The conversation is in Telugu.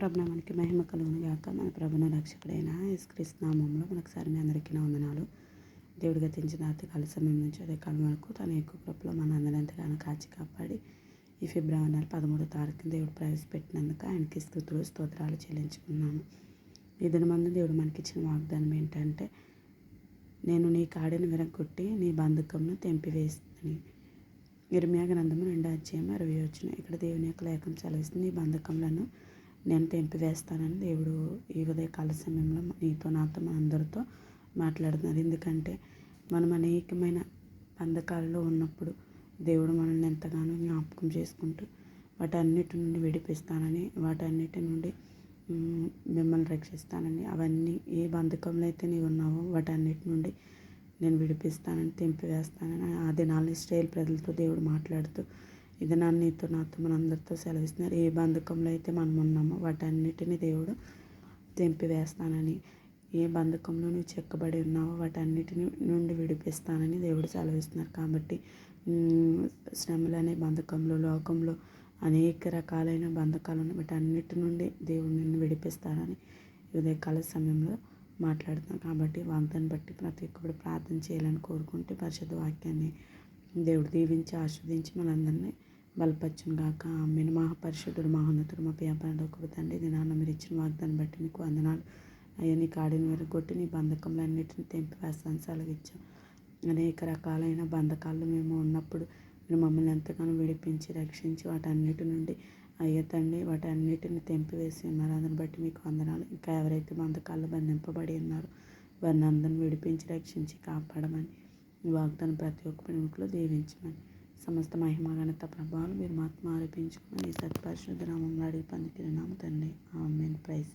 ప్రభునామానికి మహిమ కలుగును గాక. మన ప్రభున రక్షకుడైన యేసుక్రీస్తు నామములో మనకుసారి మీ అందరికీ నా వందనాలు. దేవుడు గతించిన అతి సమయం నుంచి అదే కాలం వరకు తన ఎక్కువ కృపలో మన అందరిని ఎంతగానో కాచి కాపాడి ఈ ఫిబ్రవరి నెల 13వ తారీఖున దేవుడు ప్రవేశపెట్టినందుకు ఆయనకి స్తుతులు స్తోత్రాలు చెల్లించుకున్నాము. ఈ దినమందు దేవుడు మనకిచ్చిన వాగ్దానం ఏంటంటే, నేను నీ కాడిని విరగొట్టి నీ బంధకంను తెంపివేస్తాను. ఇర్మియా గ్రంథము 2:60 ఇక్కడ దేవుని యొక్క లేఖనం సెలవిస్తుంది. ఈ బంధకములను నేను తెంపివేస్తానని దేవుడు ఈ ఉదయకాల సమయంలో నీతో నాతో మన అందరితో మాట్లాడుతున్నారు. ఎందుకంటే మనం అనేకమైన బంధకాలలో ఉన్నప్పుడు దేవుడు మనల్ని ఎంతగానో జ్ఞాపకం చేసుకుంటూ వాటన్నిటి నుండి విడిపిస్తానని, వాటన్నిటి నుండి మిమ్మల్ని రక్షిస్తానని, అవన్నీ ఏ బంధకంలో అయితే నీవు ఉన్నావో వాటన్నిటి నుండి నేను విడిపిస్తానని, తెంపివేస్తానని ఆ దినాలను ఇశ్రాయేలు ప్రజలతో దేవుడు మాట్లాడుతూ ఈ దినాన్ని నీతో నాతో మనందరితో సెలవిస్తున్నారు. ఏ బంధకంలో అయితే మనం ఉన్నామో వాటన్నిటిని దేవుడు తెంపివేస్తానని, ఏ బంధకంలో నువ్వు చెక్కబడి ఉన్నావో వాటన్నిటిని నుండి విడిపిస్తానని దేవుడు సెలవిస్తున్నారు. కాబట్టి శ్రమలు అనే బంధకంలో, లోకంలో అనేక రకాలైన బంధకాలను వీటన్నిటి నుండి దేవుడు నిన్ను విడిపిస్తానని ఉదయకాల సమయంలో మాట్లాడుతున్నాను. కాబట్టి వాగ్దాన్ని బట్టి ప్రతి ఒక్కరు ప్రార్థన చేయాలని కోరుకుంటే పరిశుద్ధ వాక్యాన్ని దేవుడు దీవించి ఆస్వాదించి మనందరినీ బలపరచును గాక. ఆమేన్. మహాపరిశుద్ధుడు మహోన్నతుడు మా ప్రియపరలోకపు తండ్రి, దినాన్న మీరు ఇచ్చిన వాగ్దాన్ని బట్టి మీకు వందనాలు. అయ్యా, నీ కాడిని విరగొట్టి నీ బంధకములన్నిటిని తెంపివేస్తాను సెలవిచ్చాం. అనేక రకాలైన బంధకాల్లో మేము ఉన్నప్పుడు మీరు మమ్మల్ని ఎంతగానో విడిపించి రక్షించి వాటన్నిటి నుండి అయ్యా తండ్రి వాటన్నిటిని తెంపివేసి ఉన్నారు. అందుని బట్టి మీకు వందనాలు. ఇంకా ఎవరైతే బంధకాల్లో బంధింపబడి ఉన్నారో వారిని అందరిని విడిపించి రక్షించి కాపాడమని, ఈ వాగ్దానం ప్రతి ఒక్క పనిముట్లో దీవించమని, సమస్త మహిమ ఘనత ప్రభావాలు మీరు మాత్రం ఆరోపించుకుని ఈ సత్పరిశుద్ధ నామంలో అడిగి పొందుతున్నాము తండ్రి. ఆమేన్. ప్రైజ్.